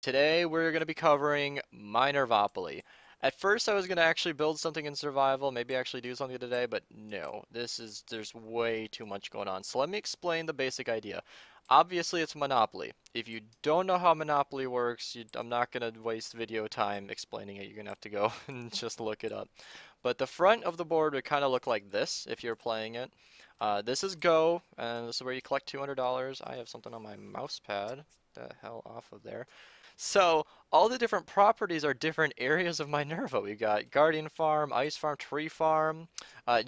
Today we're going to be covering Minervopoly. At first I was going to actually build something in survival, maybe actually do something today, but no, there's way too much going on. So let me explain the basic idea. Obviously it's Monopoly. If you don't know how Monopoly works, I'm not going to waste video time explaining it. You're going to have to go and just look it up. But the front of the board would kind of look like this if you're playing it. This is Go, and this is where you collect $200. I have something on my mouse pad. The hell off of there. So all the different properties are different areas of Minerva. We've got Guardian Farm, Ice Farm, Tree Farm.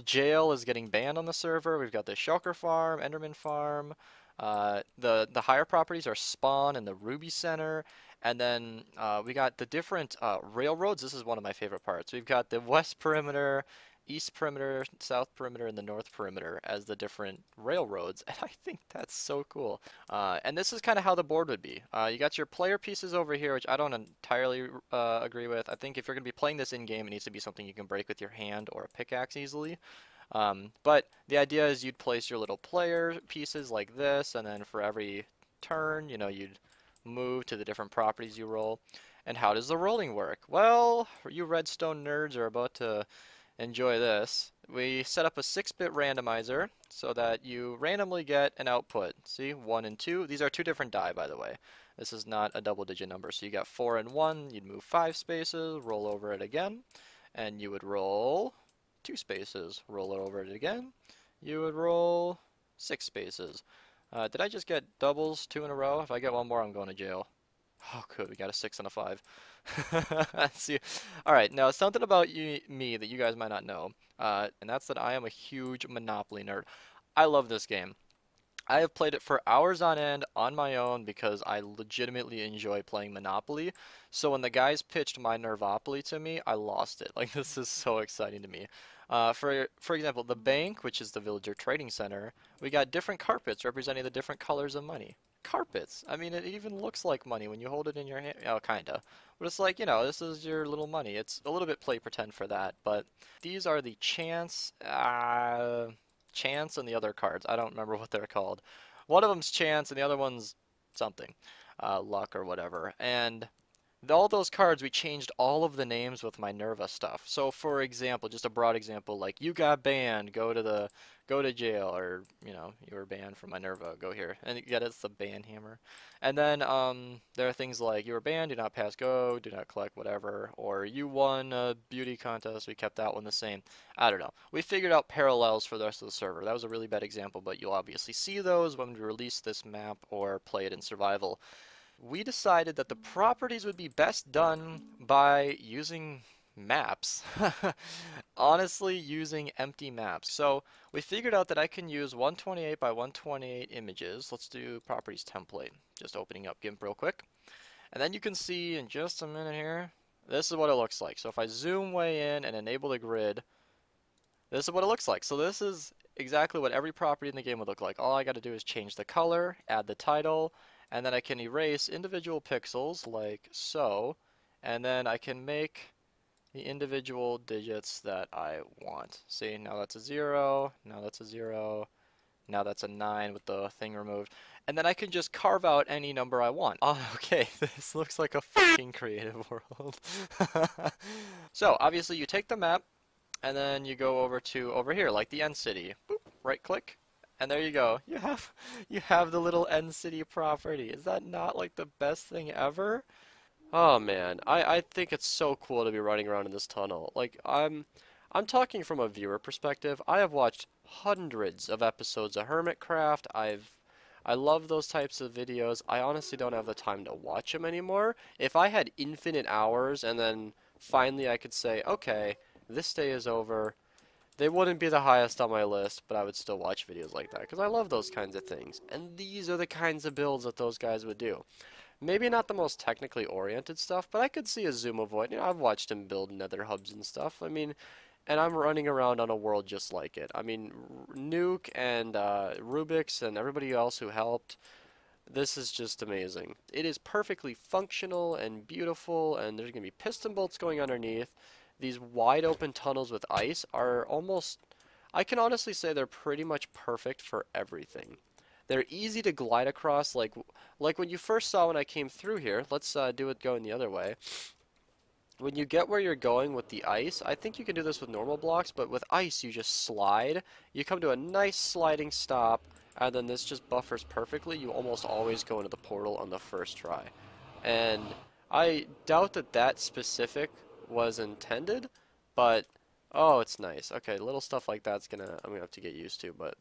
Jail is getting banned on the server. We've got the Shulker Farm, Enderman Farm. The higher properties are Spawn and the Ruby Center. And then we got the different railroads. This is one of my favorite parts. We've got the West Perimeter, East Perimeter, South Perimeter, and the North Perimeter as the different railroads. And I think that's so cool. And this is kind of how the board would be. You got your player pieces over here, which I don't entirely agree with. I think if you're going to be playing this in-game, it needs to be something you can break with your hand or a pickaxe easily. But the idea is you'd place your little player pieces like this, and then for every turn, you'd move to the different properties you roll. And how does the rolling work? Well, you redstone nerds are about to enjoy this. We set up a 6-bit randomizer so that you randomly get an output. See, 1 and 2. These are two different die, by the way. This is not a double-digit number. So you got 4 and 1. You'd move 5 spaces, roll over it again, and you would roll 2 spaces, roll over it again. You would roll 6 spaces. Did I just get doubles 2 in a row? If I get one more, I'm going to jail. Oh, good. We got a 6 and a 5. See, all right. Now, something about me that you guys might not know, and that's that I am a huge Monopoly nerd. I love this game. I have played it for hours on end on my own because I legitimately enjoy playing Monopoly. So when the guys pitched Minervopoly to me, I lost it. Like, this is so exciting to me. For example, the bank, which is the Villager Trading Center, we got different carpets representing the different colors of money. Carpets. I mean, it even looks like money when you hold it in your hand. Oh, kinda. But it's like, this is your little money. It's a little bit play pretend for that. But these are the chance and the other cards. I don't remember what they're called. One of them's chance and the other one's something. Luck or whatever. And all those cards, we changed all of the names with Minerva stuff. So for example, just a broad example, like you got banned, go to jail, or you were banned from Minerva, go here. And you get it's the ban hammer. And then there are things like you were banned, do not pass go, do not collect whatever, or you won a beauty contest, we kept that one the same. I don't know. We figured out parallels for the rest of the server. That was a really bad example, but you'll obviously see those when we release this map or play it in survival. We decided that the properties would be best done by using maps. Honestly, using empty maps. So we figured out that I can use 128 by 128 images. Let's do properties template. Just opening up GIMP real quick. And then you can see in just a minute here, this is what it looks like. So if I zoom way in and enable the grid, this is what it looks like. So this is exactly what every property in the game would look like. All I got to do is change the color, add the title, and then I can erase individual pixels like so, and then I can make the individual digits that I want. See, now that's a 0, now that's a 0, now that's a 9 with the thing removed. And then I can just carve out any number I want. Oh, okay, this looks like a fucking creative world. So, obviously you take the map, and then you go over here, like the end city. Boop, right click. And there you go. You have the little end city property. Is that not like the best thing ever? Oh man, I think it's so cool to be running around in this tunnel. Like I'm talking from a viewer perspective. I have watched hundreds of episodes of Hermitcraft. I love those types of videos. I honestly don't have the time to watch them anymore. If I had infinite hours and then finally I could say, okay, this day is over. They wouldn't be the highest on my list, but I would still watch videos like that because I love those kinds of things. And these are the kinds of builds that those guys would do. Maybe not the most technically oriented stuff, but I could see a zoom avoid. I've watched him build nether hubs and stuff. I mean, and I'm running around on a world just like it. I mean, Nuke and Rubik's and everybody else who helped, this is just amazing. It is perfectly functional and beautiful, and there's going to be piston bolts going underneath. These wide open tunnels with ice are almost, I can honestly say they're pretty much perfect for everything. They're easy to glide across, like when you first saw when I came through here. Let's do it going the other way. When you get where you're going with the ice, I think you can do this with normal blocks, but with ice you just slide. You come to a nice sliding stop, and then this just buffers perfectly. You almost always go into the portal on the first try. And I doubt that that specific was intended, but oh, it's nice. Okay, little stuff like that's I'm gonna have to get used to, but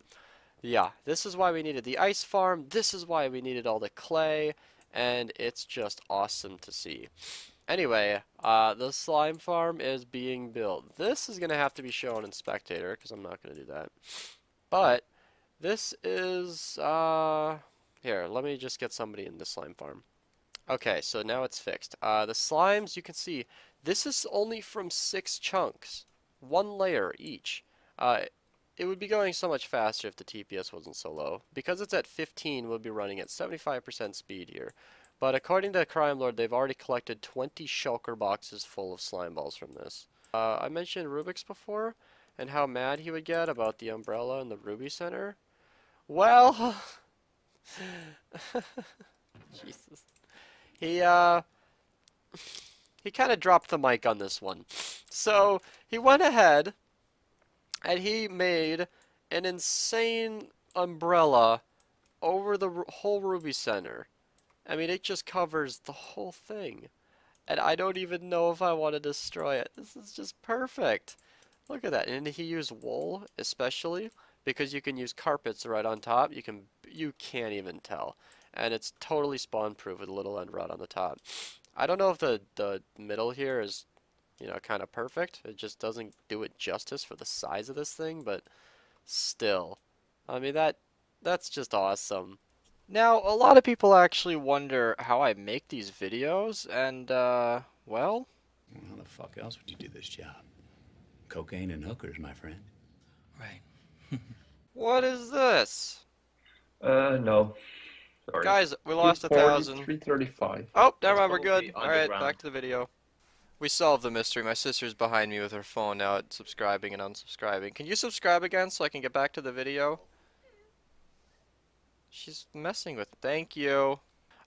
yeah, this is why we needed the ice farm. This is why we needed all the clay, and it's just awesome to see. Anyway, the slime farm is being built. This is going to have to be shown in Spectator, because I'm not going to do that. But, this is, here, let me just get somebody in the slime farm. Okay, so now it's fixed. The slimes, you can see, this is only from 6 chunks. 1 layer each. It would be going so much faster if the TPS wasn't so low. Because it's at 15, we'll be running at 75% speed here. But according to Crime Lord, they've already collected 20 shulker boxes full of slime balls from this. I mentioned Rubik's before, and how mad he would get about the umbrella in the Ruby Center. Well, Jesus. He, he kind of dropped the mic on this one. So, he went ahead, and he made an insane umbrella over the whole Ruby Center. I mean, it just covers the whole thing. And I don't even know if I want to destroy it. This is just perfect. Look at that. And he used wool, especially, because you can use carpets right on top. You can't even tell. And it's totally spawn proof with a little end rod on the top. I don't know if the middle here is, you know, kind of perfect. It just doesn't do it justice for the size of this thing, but still. I mean, that's just awesome. Now, a lot of people actually wonder how I make these videos, and, well, How the fuck else would you do this job? Cocaine and hookers, my friend. Right. what is this? No. Sorry. Guys, we lost 240, 1,000. 335. Oh, never That's mind, we're probably good. Alright, underground. back to the video. We solved the mystery. My sister's behind me with her phone now, subscribing and unsubscribing. Can you subscribe again so I can get back to the video? She's messing with it. Thank you.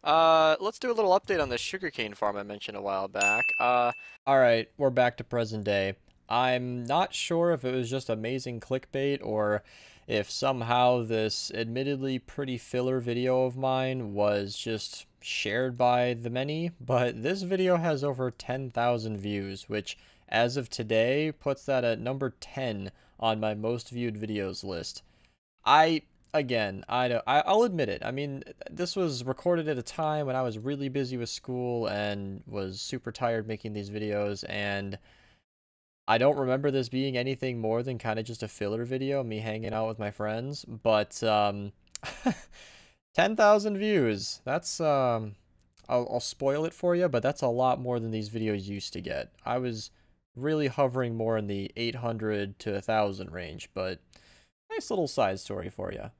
Let's do a little update on the sugarcane farm I mentioned a while back. Alright, we're back to present day. I'm not sure if it was just amazing clickbait or if somehow this admittedly pretty filler video of mine was just shared by the many, but this video has over 10,000 views, which as of today puts that at number 10 on my most viewed videos list. Again, I'll admit it. I mean, this was recorded at a time when I was really busy with school and was super tired making these videos, and I don't remember this being anything more than kind of just a filler video, me hanging out with my friends, but 10,000 views. That's I'll spoil it for you, but that's a lot more than these videos used to get. I was really hovering more in the 800 to 1,000 range, but nice little side story for you.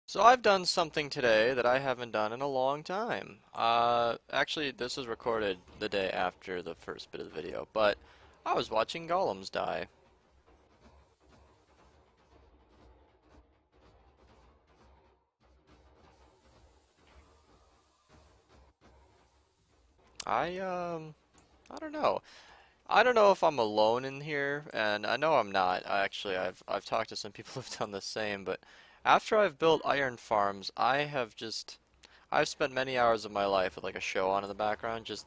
So I've done something today that I haven't done in a long time. Actually, this was recorded the day after the first bit of the video, but I was watching golems die. I don't know. I don't know if I'm alone in here, and I know I'm not. Actually, I've talked to some people who've done the same, but after I've built iron farms, I've spent many hours of my life with like a show on in the background, just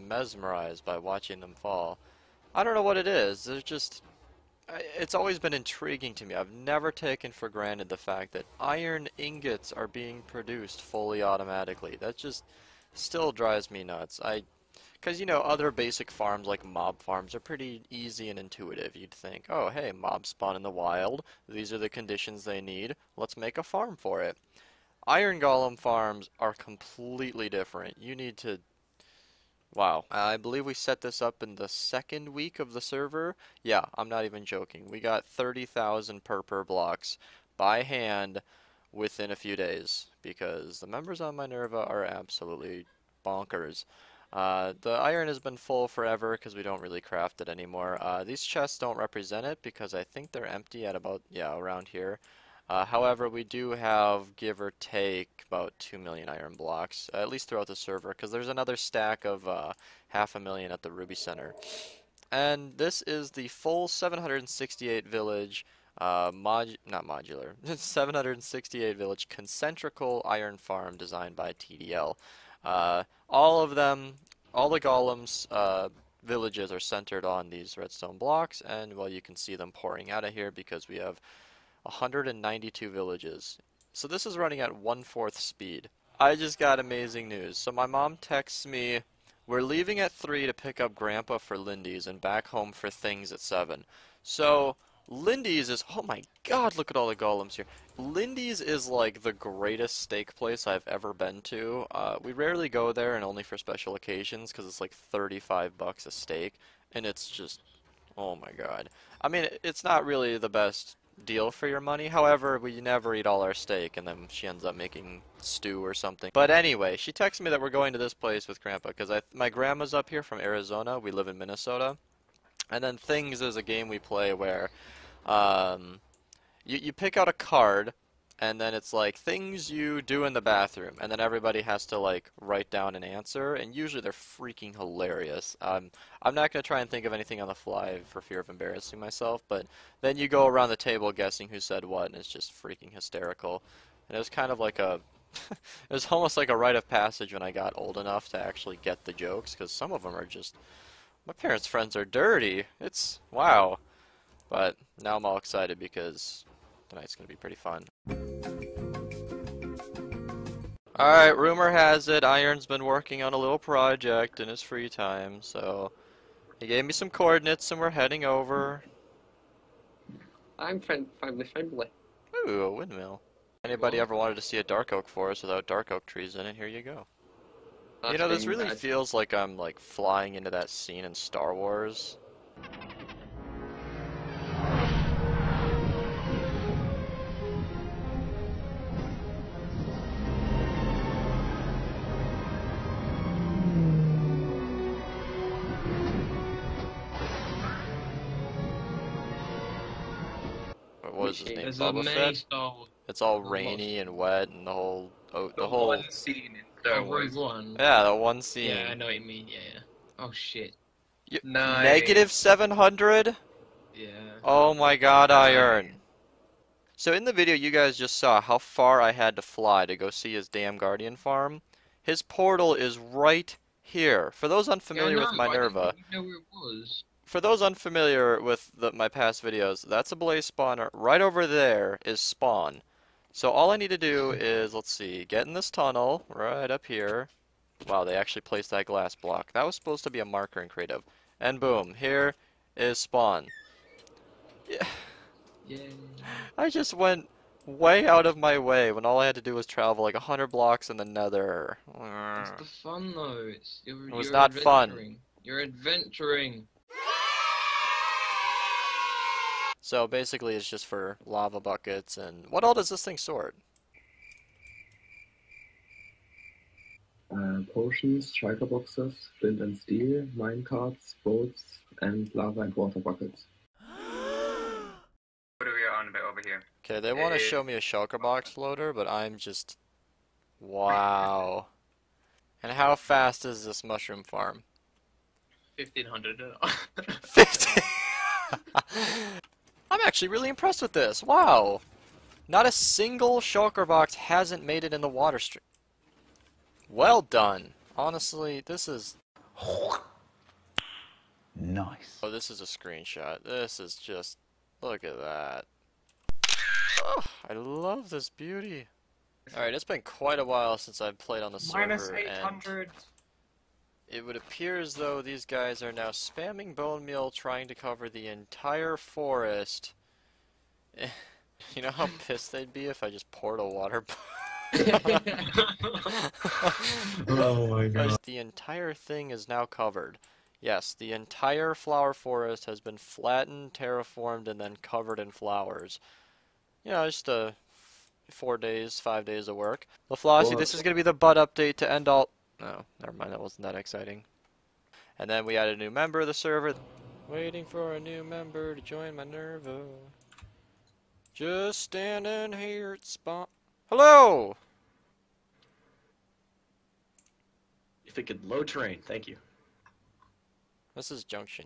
mesmerized by watching them fall. I don't know what it is. It's always been intriguing to me. I've never taken for granted the fact that iron ingots are being produced fully automatically. That just still drives me nuts. Because, you know, other basic farms like mob farms are pretty easy and intuitive. You'd think, oh, hey, mobs spawn in the wild. These are the conditions they need. Let's make a farm for it. Iron Golem farms are completely different. You need to... Wow. I believe we set this up in the second week of the server. Yeah, I'm not even joking. We got 30,000 per blocks by hand within a few days because the members on Minerva are absolutely bonkers. The iron has been full forever because we don't really craft it anymore. These chests don't represent it because I think they're empty at about, yeah, around here. However, we do have, give or take, about 2 million iron blocks, at least throughout the server, because there's another stack of 500,000 at the Ruby Center. And this is the full 768 village, not modular, 768 village concentrical iron farm designed by TDL. All of them, all the golems, villages are centered on these redstone blocks, and well, you can see them pouring out of here because we have 192 villages. So this is running at 1/4 speed. I just got amazing news. So my mom texts me, we're leaving at 3 to pick up Grandpa for Lindy's and back home for things at 7. So Lindy's is, oh my god, look at all the golems here. Lindy's is like the greatest steak place I've ever been to. We rarely go there and only for special occasions because it's like 35 bucks a steak, and it's just, oh my god. I mean, it's not really the best deal for your money. However, we never eat all our steak, and then she ends up making stew or something. But anyway, she texted me that we're going to this place with Grandpa because my grandma's up here from Arizona. We live in Minnesota. And then Things is a game we play where you pick out a card, and then it's like things you do in the bathroom, and then everybody has to like write down an answer, and usually they're freaking hilarious. I'm not going to try and think of anything on the fly for fear of embarrassing myself, but then you go around the table guessing who said what, and it's just freaking hysterical. And it was kind of like a it was almost like a rite of passage when I got old enough to actually get the jokes, because some of them are just, my parents' friends are dirty. It's wow. But now I'm all excited because tonight's going to be pretty fun. Alright, rumor has it Iron's been working on a little project in his free time, so he gave me some coordinates and we're heading over. I'm friendly. Ooh, a windmill. Anybody ever wanted to see a dark oak forest without dark oak trees in it, here you go. You know, this really feels like I'm like flying into that scene in Star Wars. What is his name? There's Boba many Fett? Star Wars. It's all rainy and wet, and the whole One scene in Star Oh, Wars. Rogue One. yeah, the one scene. Yeah, I know what you mean. Yeah. Oh shit. Nice. Negative 700? Yeah. Oh my god, Iron. So in the video you guys just saw how far I had to fly to go see his damn Guardian farm. His portal is right here. For those unfamiliar with Minerva, I didn't know where it was. for those unfamiliar with my past videos, that's a blaze spawner. Right over there is spawn. So all I need to do is, let's see, get in this tunnel right up here. Wow, they actually placed that glass block. That was supposed to be a marker in creative. And boom, here is spawn. Yeah. Yeah. I just went way out of my way when all I had to do was travel like 100 blocks in the nether. It's the fun though. It was not fun. adventuring. You're adventuring. So basically it's just for lava buckets, and what all does this thing sort? Potions, shulker boxes, flint and steel, minecarts, boats, and lava and water buckets. What are we on about over here? Okay, they want to show me a shulker box loader, but I'm just... Wow. And how fast is this mushroom farm? 1500. 50. I'm actually really impressed with this. Wow. Not a single shulker box hasn't made it in the water stream. Well done. Honestly, this is... Nice. Oh, this is a screenshot. This is just... Look at that. Oh, I love this beauty. Alright, it's been quite a while since I've played on the server, Minus 800. and it would appear as though these guys are now spamming bone meal trying to cover the entire forest. You know how pissed they'd be if I just poured a water... Oh my god. The entire thing is now covered. Yes, the entire flower forest has been flattened, terraformed, and then covered in flowers. You know, just 4 days, 5 days of work. LaFlossie, this is going to be the butt update to end all... No, never mind, that wasn't that exciting. And then we added a new member of the server. Waiting for a new member to join Minerva. Just standing here at spot. Hello! If it could load terrain, thank you. This is Junction.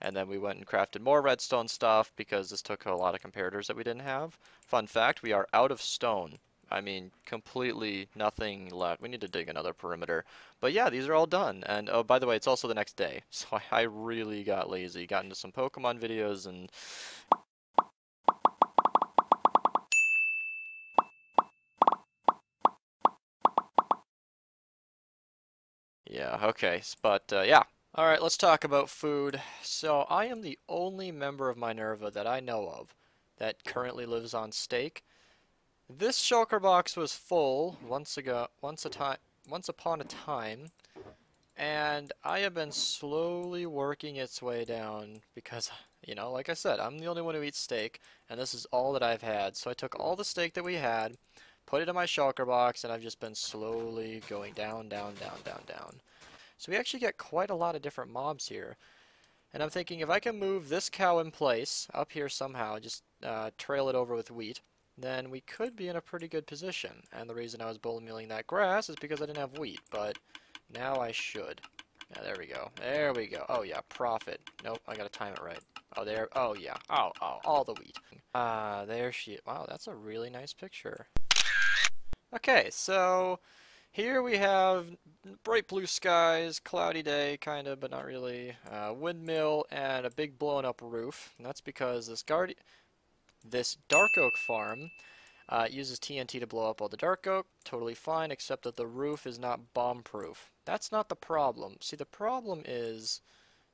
And then we went and crafted more redstone stuff because this took a lot of comparators that we didn't have. Fun fact, we are out of stone. I mean, completely nothing left. We need to dig another perimeter. But yeah, these are all done. And oh, by the way, it's also the next day. So I really got lazy. Got into some Pokemon videos and... Yeah, okay. But yeah. Alright, let's talk about food. So I am the only member of Minerva that I know of that currently lives on steak. This shulker box was full once upon a time, and I have been slowly working its way down because, you know, like I said, I'm the only one who eats steak, and this is all that I've had. So I took all the steak that we had, put it in my shulker box, and I've just been slowly going down, down, down, down, down. So we actually get quite a lot of different mobs here. And I'm thinking if I can move this cow in place up here somehow, just trail it over with wheat, then we could be in a pretty good position. And the reason I was bull milling that grass is because I didn't have wheat, but now I should. Yeah, there we go. There we go. Oh yeah, profit. Nope, I gotta time it right. Oh, there. Oh yeah. Oh, all the wheat. There she. Wow, that's a really nice picture. Okay, so here we have bright blue skies, cloudy day, kind of, but not really. Windmill and a big blown up roof. And that's because this dark oak farm uses TNT to blow up all the dark oak. Totally fine, except that the roof is not bomb proof. That's not the problem. See, the problem is,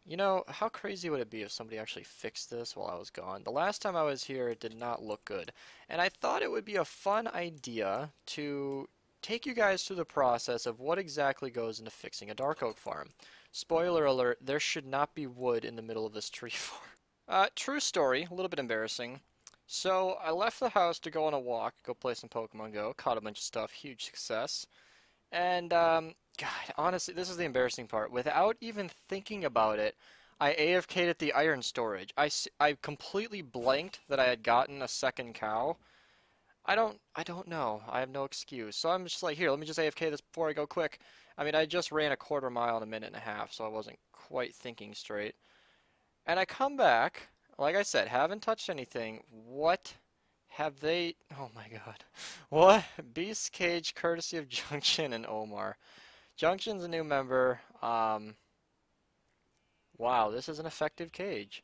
you know, how crazy would it be if somebody actually fixed this while I was gone? The last time I was here, it did not look good. And I thought it would be a fun idea to take you guys through the process of what exactly goes into fixing a dark oak farm. Spoiler alert, there should not be wood in the middle of this tree farm. True story, a little bit embarrassing. So I left the house to go on a walk, go play some Pokemon Go, caught a bunch of stuff, huge success. And, God, honestly, this is the embarrassing part. Without even thinking about it, I AFK'd at the iron storage. I completely blanked that I had gotten a second cow. I don't know. I have no excuse. So I'm just like, here, let me just AFK this before I go quick. I mean, I just ran a quarter mile in a minute and a half, so I wasn't quite thinking straight. And I come back, like I said, haven't touched anything. What have they... Oh my god. What? Beast Cage, courtesy of Junction and Omar. Junction's a new member. Wow, this is an effective cage.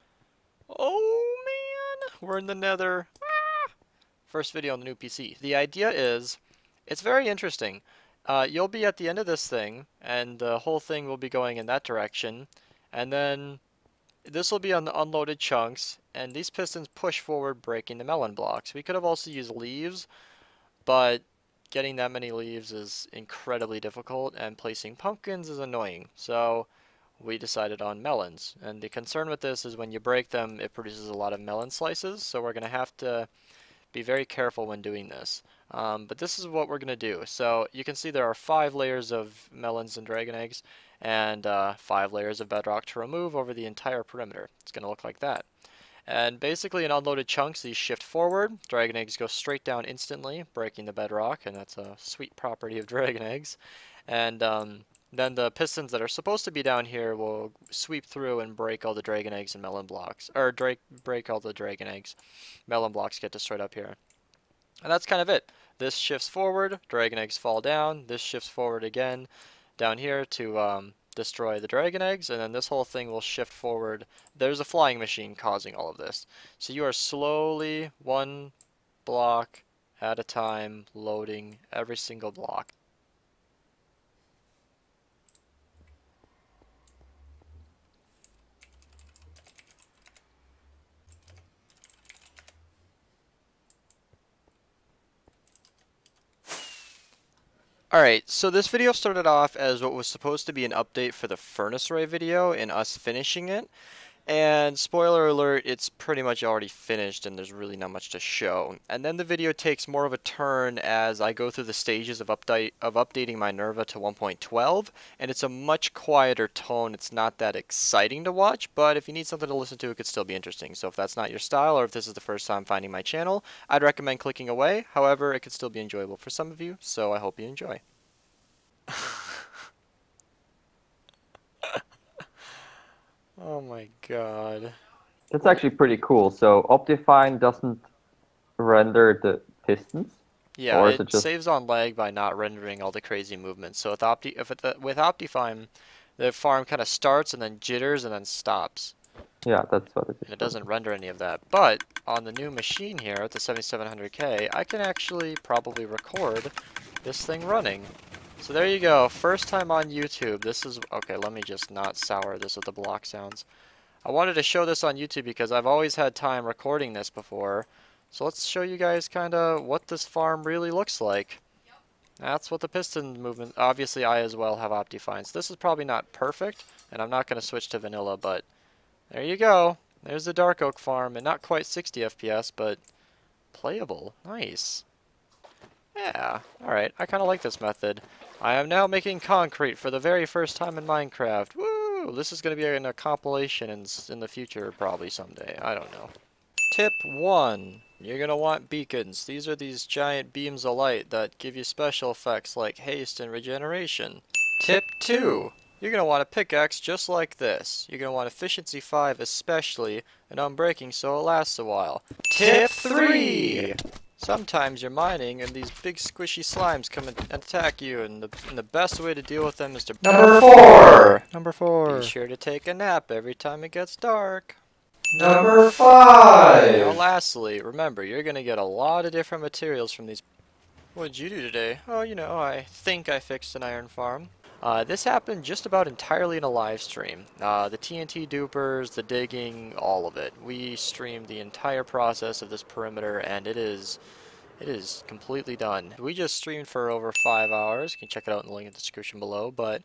Oh man! We're in the nether. First video on the new PC. The idea is, it's very interesting. You'll be at the end of this thing, and the whole thing will be going in that direction, and then this will be on the unloaded chunks, and these pistons push forward, breaking the melon blocks. We could have also used leaves, but getting that many leaves is incredibly difficult, and placing pumpkins is annoying. So we decided on melons, and the concern with this is when you break them, it produces a lot of melon slices, so we're going to have to be very careful when doing this. But this is what we're going to do. So you can see there are 5 layers of melons and dragon eggs, and 5 layers of bedrock to remove over the entire perimeter. It's going to look like that. And basically in unloaded chunks, these shift forward. Dragon eggs go straight down instantly, breaking the bedrock, and that's a sweet property of dragon eggs. And then the pistons that are supposed to be down here will sweep through and break all the dragon eggs and melon blocks. Or break all the dragon eggs. Melon blocks get destroyed up here. And that's kind of it. This shifts forward, dragon eggs fall down. This shifts forward again down here to destroy the dragon eggs. And then this whole thing will shift forward. There's a flying machine causing all of this. So you are slowly, one block at a time, loading every single block. Alright, so this video started off as what was supposed to be an update for the furnace array video and us finishing it. And spoiler alert, it's pretty much already finished and there's really not much to show. And then the video takes more of a turn as I go through the stages of updating Minerva to 1.12, and it's a much quieter tone. It's not that exciting to watch, but if you need something to listen to, it could still be interesting. So if that's not your style, or if this is the first time finding my channel, I'd recommend clicking away. However, it could still be enjoyable for some of you, so I hope you enjoy. Oh my god. That's actually pretty cool. So Optifine doesn't render the pistons? Yeah, or it just... saves on lag by not rendering all the crazy movements. So with Optifine, the farm kind of starts and then jitters and then stops. Yeah, that's what it is. And it doesn't render any of that. But on the new machine here at the 7700K, I can actually probably record this thing running. So there you go, first time on YouTube. This is, okay, let me just not sour this with the block sounds. I wanted to show this on YouTube because I've always had time recording this before. So let's show you guys kind of what this farm really looks like. That's what the piston movement, obviously I as well have Optifine. So this is probably not perfect, and I'm not going to switch to vanilla, but there you go. There's the Dark Oak farm, and not quite 60 FPS, but playable. Nice. Yeah, alright, I kind of like this method. I am now making concrete for the very first time in Minecraft. Woo! This is going to be in a compilation in the future, probably someday. I don't know. Tip 1. You're going to want beacons. These are these giant beams of light that give you special effects like haste and regeneration. Tip 2. You're going to want a pickaxe just like this. You're going to want efficiency 5 especially, and unbreaking so it lasts a while. Tip 3. Sometimes you're mining and these big squishy slimes come and attack you, and the best way to deal with them is to... Number 4! Be sure to take a nap every time it gets dark. Number 5! Now lastly, remember, you're going to get a lot of different materials from these... What did you do today? Oh, you know, I think I fixed an iron farm. This happened just about entirely in a live stream. The TNT dupers, the digging, all of it. We streamed the entire process of this perimeter, and it is completely done. We just streamed for over 5 hours. You can check it out in the link in the description below. But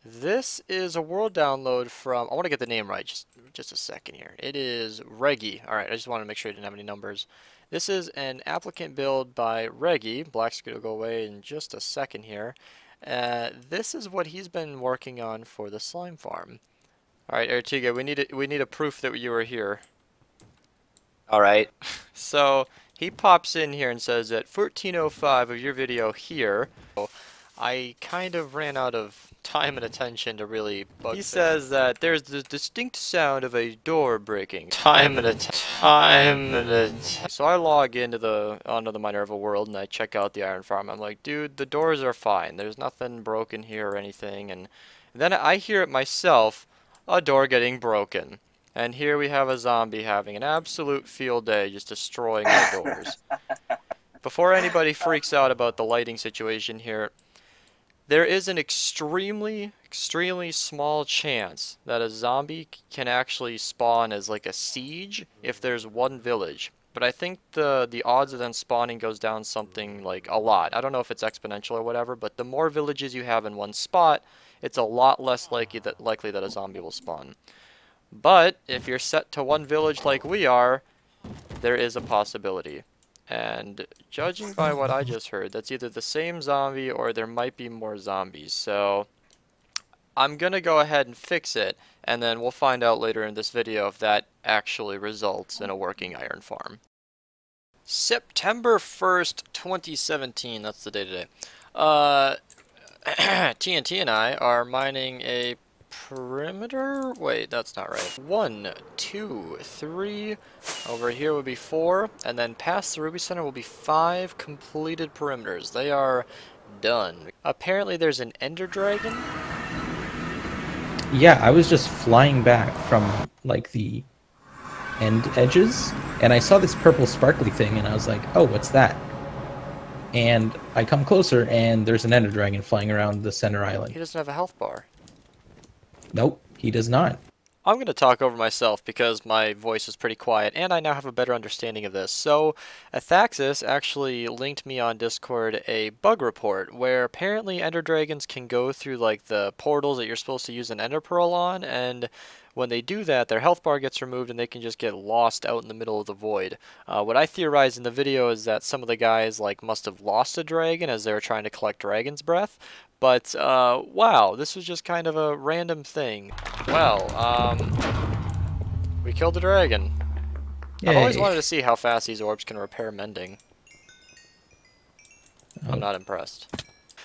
this is a world download from, I want to get the name right, just a second here. It is Reggie. Alright, I just want to make sure I didn't have any numbers. This is an applicant build by Reggie. Black screen will go away in just a second here. This is what he's been working on for the slime farm. Alright, Ertiga, we need a proof that you were here. Alright. So, he pops in here and says at 14:05 of your video here, I kind of ran out of time and attention to really bug things. He says that there's the distinct sound of a door breaking. So I log onto the Minerva world and I check out the iron farm. I'm like, dude, the doors are fine. There's nothing broken here or anything. And then I hear it myself, a door getting broken. And here we have a zombie having an absolute field day just destroying the doors. Before anybody freaks out about the lighting situation here, there is an extremely small chance that a zombie can actually spawn as like a siege if there's one village. But I think the odds of them spawning goes down something like a lot. I don't know if it's exponential or whatever, but the more villages you have in one spot, it's a lot less likely that a zombie will spawn. But if you're set to one village like we are, there is a possibility. And judging by what I just heard, that's either the same zombie or there might be more zombies. So I'm going to go ahead and fix it, and then we'll find out later in this video if that actually results in a working iron farm. September 1st, 2017, that's the day today. TNT and I are mining a perimeter? Wait, that's not right. 1, 2, 3. Over here would be 4, and then past the Ruby Center will be 5 completed perimeters. They are done. Apparently there's an Ender Dragon. Yeah, I was just flying back from like the end edges, and I saw this purple sparkly thing, and I was like, oh, what's that? And I come closer, and there's an Ender Dragon flying around the center island. He doesn't have a health bar. Nope, he does not. I'm going to talk over myself because my voice is pretty quiet, and I now have a better understanding of this. So, Athaxis actually linked me on Discord a bug report where apparently Ender Dragons can go through like the portals that you're supposed to use an Ender Pearl on, and when they do that, their health bar gets removed and they can just get lost out in the middle of the void. What I theorized in the video is that some of the guys like must have lost a dragon as they were trying to collect dragon's breath. But wow, this was just kind of a random thing. Well, we killed the dragon. Yay. I've always wanted to see how fast these orbs can repair mending. I'm not impressed.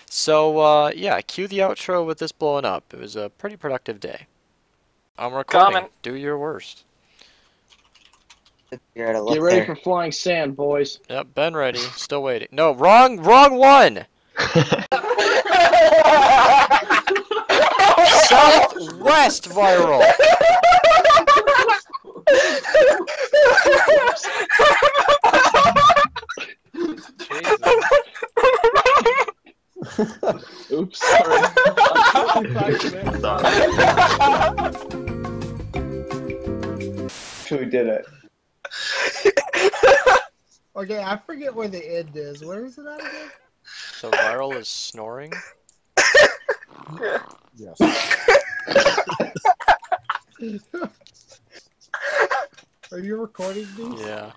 So, yeah, cue the outro with this blowing up. It was a pretty productive day. I'm recording. Coming. Do your worst. Get ready for flying sand, boys. Yep, been ready. Still waiting. No, wrong one! Southwest viral! Oops, sorry. Actually did it. Okay, I forget where the end is. Where is it at again? So viral is snoring? Yes. Are you recording these? Yeah.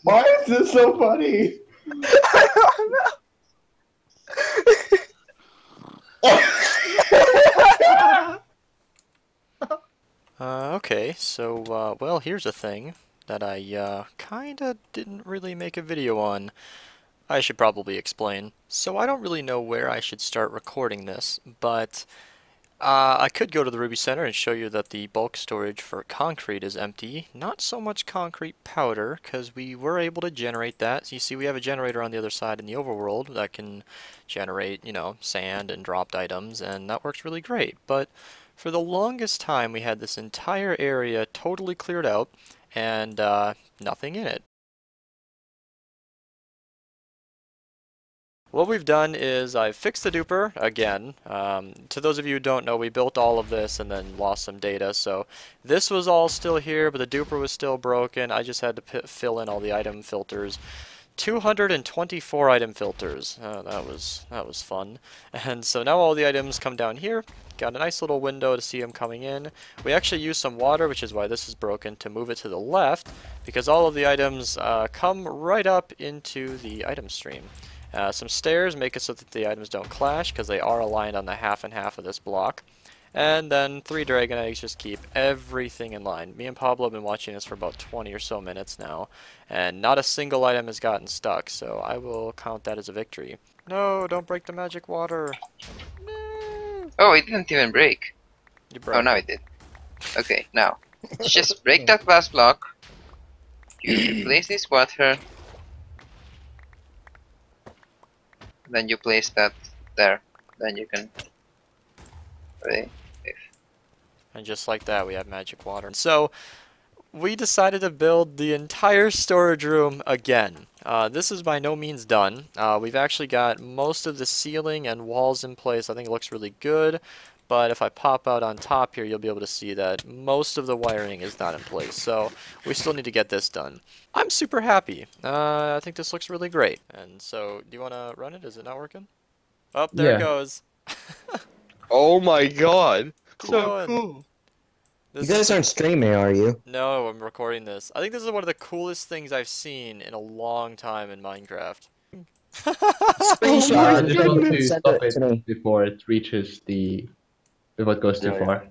Why is this so funny? Okay, so, well, here's a thing that I, kinda didn't really make a video on. I should probably explain. So I don't really know where I should start recording this, but I could go to the Ruby Center and show you that the bulk storage for concrete is empty. Not so much concrete powder, because we were able to generate that. So you see we have a generator on the other side in the overworld that can generate, you know, sand and dropped items, and that works really great. But for the longest time we had this entire area totally cleared out and nothing in it. What we've done is I've fixed the duper again. To those of you who don't know, we built all of this and then lost some data. So this was all still here, but the duper was still broken. I just had to fill in all the item filters. 224 item filters. That was fun. And so now all the items come down here. Got a nice little window to see them coming in. We actually used some water, which is why this is broken, to move it to the left, because all of the items come right up into the item stream. Some stairs make it so that the items don't clash, because they are aligned on the half and half of this block. And then 3 dragon eggs just keep everything in line. Me and Pablo have been watching this for about 20 or so minutes now, and not a single item has gotten stuck, so I will count that as a victory. No, don't break the magic water. No. Oh, it didn't even break. You broke. Oh, now it did. Okay, now. Just break that glass block. You place this water. Then you place that there. Then you can... Wait. And just like that, we have magic water. So, we decided to build the entire storage room again. This is by no means done. We've actually got most of the ceiling and walls in place. I think it looks really good. But if I pop out on top here, you'll be able to see that most of the wiring is not in place. So, we still need to get this done. I'm super happy. I think this looks really great. And so, do you want to run it? Is it not working? Oh, there it goes. Oh my god. So cool. You guys aren't streaming, are you? No, I'm recording this. I think this is one of the coolest things I've seen in a long time in Minecraft. Screenshot. Just want to stop it before it reaches before it goes too far.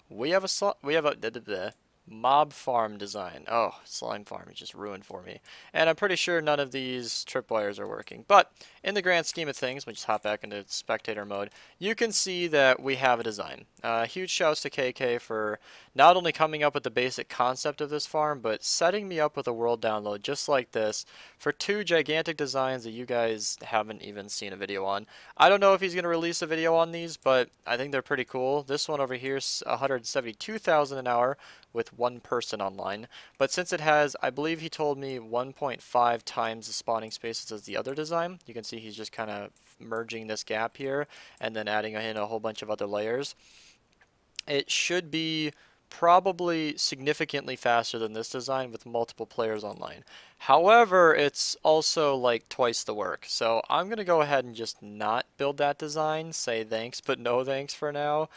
We have a mob farm design. Oh, slime farm is just ruined for me. And I'm pretty sure none of these tripwires are working. But in the grand scheme of things, we just hop back into spectator mode, you can see that we have a design. Huge shouts to KK for not only coming up with the basic concept of this farm, but setting me up with a world download just like this for 2 gigantic designs that you guys haven't even seen a video on. I don't know if he's going to release a video on these, but I think they're pretty cool. This one over here is 172,000 an hour with 1 person online. But since it has, I believe he told me 1.5 times the spawning spaces as the other design, you can see he's just kind of merging this gap here and then adding in a whole bunch of other layers. It should be probably significantly faster than this design with multiple players online. However, it's also like twice the work. So I'm going to go ahead and just not build that design, say thanks but no thanks for now.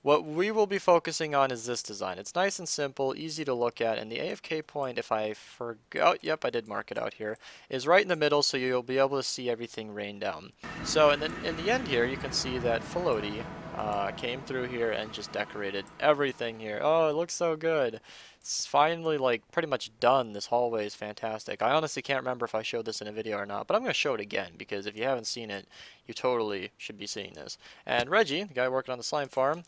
What we will be focusing on is this design. It's nice and simple, easy to look at, and the AFK point, if I forgot, yep, I did mark it out here, is right in the middle, so you'll be able to see everything rain down. So in the end here, you can see that Feloti came through here and just decorated everything here. Oh, it looks so good. It's finally like pretty much done. This hallway is fantastic. I honestly can't remember if I showed this in a video or not, but I'm going to show it again because if you haven't seen it, you totally should be seeing this. And Reggie, the guy working on the slime farm,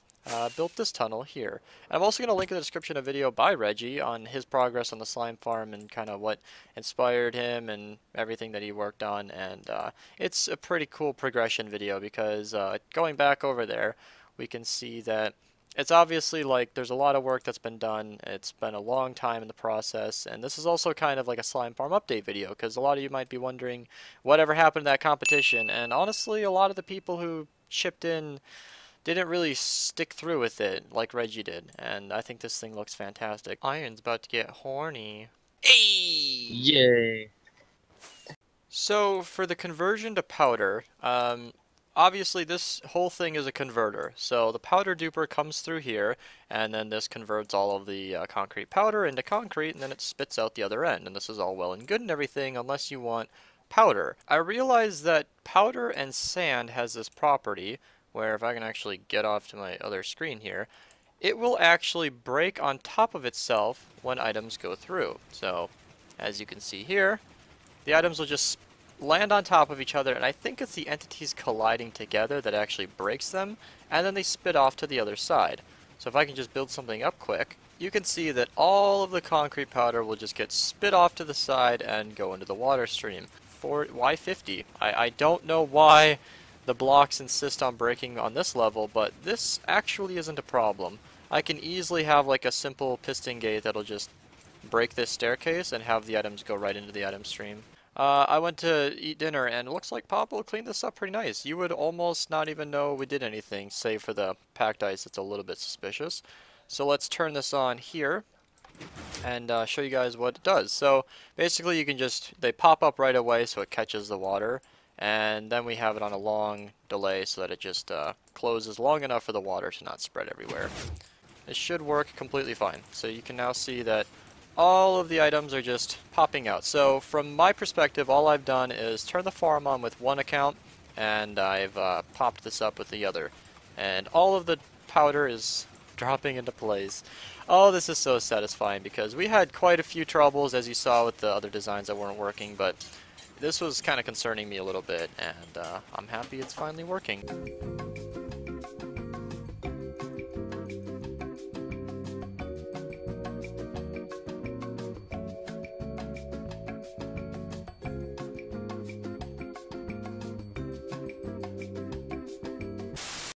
built this tunnel here. And I'm also going to link in the description a video by Reggie on his progress on the slime farm and kind of what inspired him and everything that he worked on. And it's a pretty cool progression video because going back over there, we can see that it's obviously like there's a lot of work that's been done. It's been a long time in the process, and this is also kind of like a slime farm update video because a lot of you might be wondering whatever happened to that competition. And honestly, a lot of the people who chipped in didn't really stick through with it like Reggie did, and I think this thing looks fantastic. Iron's about to get horny. Hey! Yay! So for the conversion to powder, obviously this whole thing is a converter. So the powder duper comes through here, and then this converts all of the concrete powder into concrete, and then it spits out the other end. And this is all well and good and everything unless you want powder. I realize that powder and sand has this property where if I can actually get off to my other screen here, it will actually break on top of itself when items go through. So as you can see here, the items will just land on top of each other, and I think it's the entities colliding together that actually breaks them, and then they spit off to the other side. So if I can just build something up quick, you can see that all of the concrete powder will just get spit off to the side and go into the water stream. Why 50? I don't know why the blocks insist on breaking on this level, but this actually isn't a problem. I can easily have like a simple piston gate that'll just break this staircase and have the items go right into the item stream. I went to eat dinner and it looks like Pablo cleaned this up pretty nice. You would almost not even know we did anything, save for the packed ice. It's a little bit suspicious. So let's turn this on here and show you guys what it does. So basically you can they pop up right away so it catches the water. And then we have it on a long delay so that it just closes long enough for the water to not spread everywhere. It should work completely fine. So you can now see that all of the items are just popping out. So from my perspective, all I've done is turn the farm on with one account, and I've popped this up with the other. And all of the powder is dropping into place. Oh, this is so satisfying because we had quite a few troubles, as you saw with the other designs that weren't working, but this was kind of concerning me a little bit, and I'm happy it's finally working.